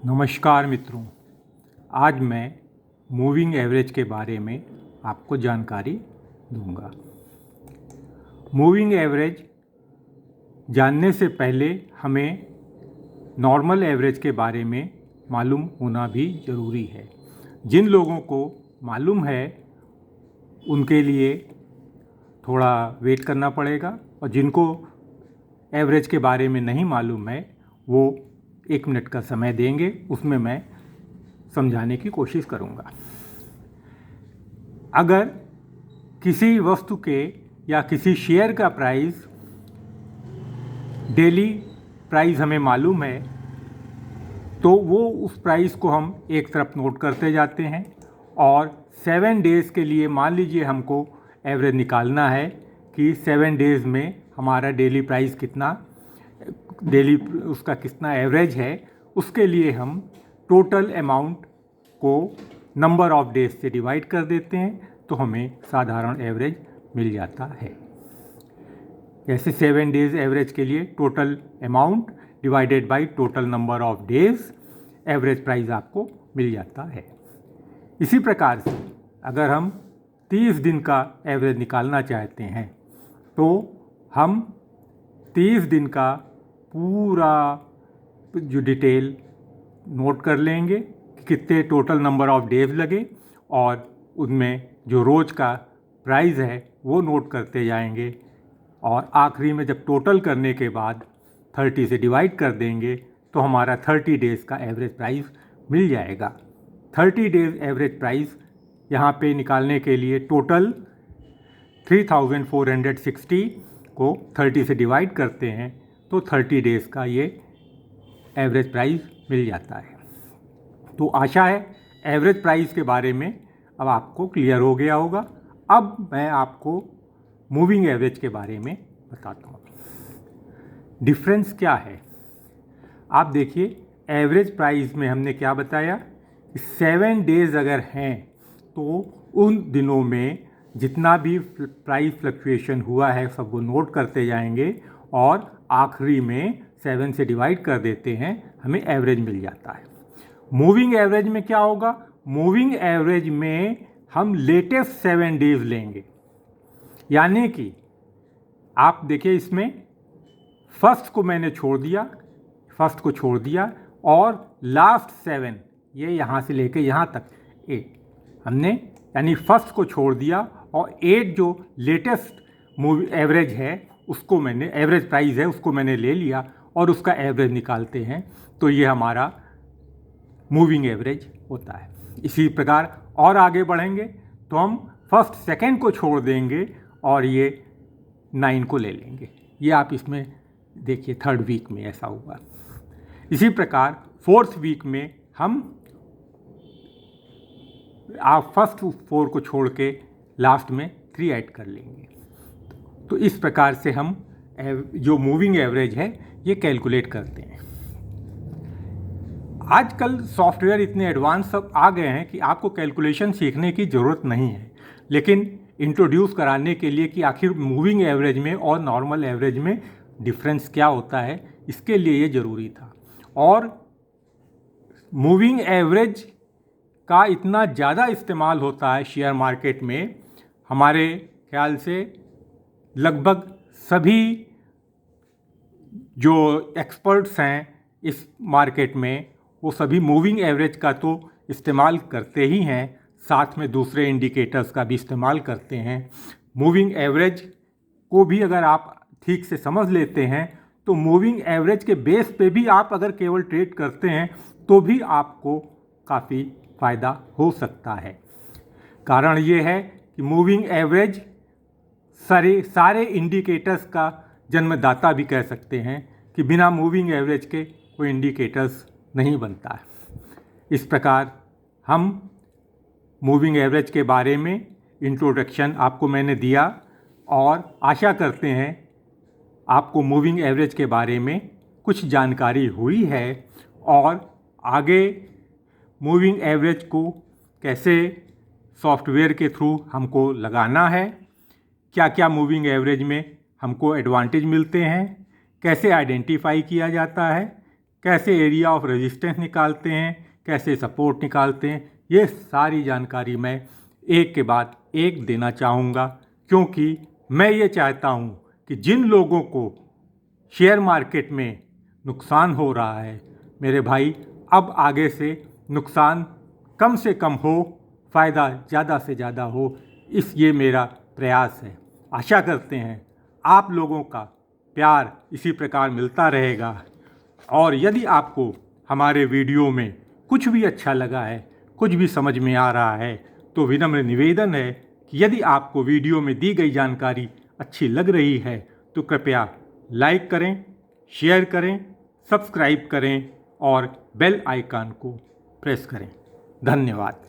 नमस्कार मित्रों, आज मैं मूविंग एवरेज के बारे में आपको जानकारी दूंगा। मूविंग एवरेज जानने से पहले हमें नॉर्मल एवरेज के बारे में मालूम होना भी ज़रूरी है। जिन लोगों को मालूम है उनके लिए थोड़ा वेट करना पड़ेगा और जिनको एवरेज के बारे में नहीं मालूम है वो 1 मिनट का समय देंगे, उसमें मैं समझाने की कोशिश करूंगा। अगर किसी वस्तु के या किसी शेयर का प्राइस डेली प्राइस हमें मालूम है तो वो उस प्राइस को हम एक तरफ नोट करते जाते हैं और 7 डेज़ के लिए मान लीजिए हमको एवरेज निकालना है कि 7 डेज़ में हमारा डेली प्राइस कितना, डेली उसका कितना एवरेज है। उसके लिए हम टोटल अमाउंट को नंबर ऑफ़ डेज से डिवाइड कर देते हैं तो हमें साधारण एवरेज मिल जाता है। जैसे 7 डेज़ एवरेज के लिए total amount divided by total number of days average price आपको मिल जाता है। इसी प्रकार से अगर हम 30 दिन का एवरेज निकालना चाहते हैं तो हम 30 दिन का पूरा जो डिटेल नोट कर लेंगे कि कितने टोटल नंबर ऑफ़ डेज लगे और उनमें जो रोज़ का प्राइस है वो नोट करते जाएंगे और आखिरी में जब टोटल करने के बाद 30 से डिवाइड कर देंगे तो हमारा 30 डेज़ का एवरेज प्राइस मिल जाएगा। 30 डेज़ एवरेज प्राइस यहाँ पे निकालने के लिए टोटल 3460 को 30 से डिवाइड करते हैं तो 30 डेज़ का ये एवरेज प्राइस मिल जाता है। तो आशा है एवरेज प्राइस के बारे में अब आपको क्लियर हो गया होगा। अब मैं आपको मूविंग एवरेज के बारे में बताता हूँ। डिफरेंस क्या है आप देखिए। एवरेज प्राइस में हमने क्या बताया कि 7 डेज़ अगर हैं तो उन दिनों में जितना भी प्राइस फ्लक्चुएशन हुआ है सब वो नोट करते जाएंगे और आखिरी में 7 से डिवाइड कर देते हैं, हमें एवरेज मिल जाता है। मूविंग एवरेज में क्या होगा? मूविंग एवरेज में हम लेटेस्ट 7 डेज़ लेंगे, यानी कि आप देखिए इसमें फर्स्ट को मैंने छोड़ दिया, फर्स्ट को छोड़ दिया और लास्ट 7 ये यहाँ से लेके यहाँ तक 8 हमने यानी फर्स्ट को छोड़ दिया और 8 जो लेटेस्ट मूवी एवरेज है उसको मैंने एवरेज प्राइस है उसको मैंने ले लिया और उसका एवरेज निकालते हैं तो ये हमारा मूविंग एवरेज होता है। इसी प्रकार और आगे बढ़ेंगे तो हम फर्स्ट सेकंड को छोड़ देंगे और ये 9 को ले लेंगे। ये आप इसमें देखिए 3rd वीक में ऐसा हुआ। इसी प्रकार 4th वीक में हम आप फर्स्ट 4 को छोड़ के लास्ट में 3 ऐड कर लेंगे। तो इस प्रकार से हम जो मूविंग एवरेज है ये कैलकुलेट करते हैं। आजकल सॉफ्टवेयर इतने एडवांस सब आ गए हैं कि आपको कैलकुलेशन सीखने की ज़रूरत नहीं है, लेकिन इंट्रोड्यूस कराने के लिए कि आखिर मूविंग एवरेज में और नॉर्मल एवरेज में डिफरेंस क्या होता है, इसके लिए ये ज़रूरी था। और मूविंग एवरेज का इतना ज़्यादा इस्तेमाल होता है शेयर मार्केट में, हमारे ख्याल से लगभग सभी जो एक्सपर्ट्स हैं इस मार्केट में वो सभी मूविंग एवरेज का तो इस्तेमाल करते ही हैं, साथ में दूसरे इंडिकेटर्स का भी इस्तेमाल करते हैं। मूविंग एवरेज को भी अगर आप ठीक से समझ लेते हैं तो मूविंग एवरेज के बेस पे भी आप अगर केवल ट्रेड करते हैं तो भी आपको काफ़ी फ़ायदा हो सकता है। कारण ये है कि मूविंग एवरेज सारे इंडिकेटर्स का जन्मदाता भी कह सकते हैं कि बिना मूविंग एवरेज के कोई इंडिकेटर्स नहीं बनता है। इस प्रकार हम मूविंग एवरेज के बारे में इंट्रोडक्शन आपको मैंने दिया और आशा करते हैं आपको मूविंग एवरेज के बारे में कुछ जानकारी हुई है और आगे मूविंग एवरेज को कैसे सॉफ्टवेयर के थ्रू हमको लगाना है, क्या क्या मूविंग एवरेज में हमको एडवांटेज मिलते हैं, कैसे आइडेंटिफाई किया जाता है, कैसे एरिया ऑफ रेजिस्टेंस निकालते हैं, कैसे सपोर्ट निकालते हैं, ये सारी जानकारी मैं एक के बाद एक देना चाहूँगा, क्योंकि मैं ये चाहता हूँ कि जिन लोगों को शेयर मार्केट में नुकसान हो रहा है, मेरे भाई अब आगे से नुकसान कम से कम हो, फ़ायदा ज़्यादा से ज़्यादा हो, ये मेरा प्रयास है। आशा करते हैं आप लोगों का प्यार इसी प्रकार मिलता रहेगा। और यदि आपको हमारे वीडियो में कुछ भी अच्छा लगा है, कुछ भी समझ में आ रहा है, तो विनम्र निवेदन है कि यदि आपको वीडियो में दी गई जानकारी अच्छी लग रही है तो कृपया लाइक करें, शेयर करें, सब्सक्राइब करें और बेल आइकन को प्रेस करें। धन्यवाद।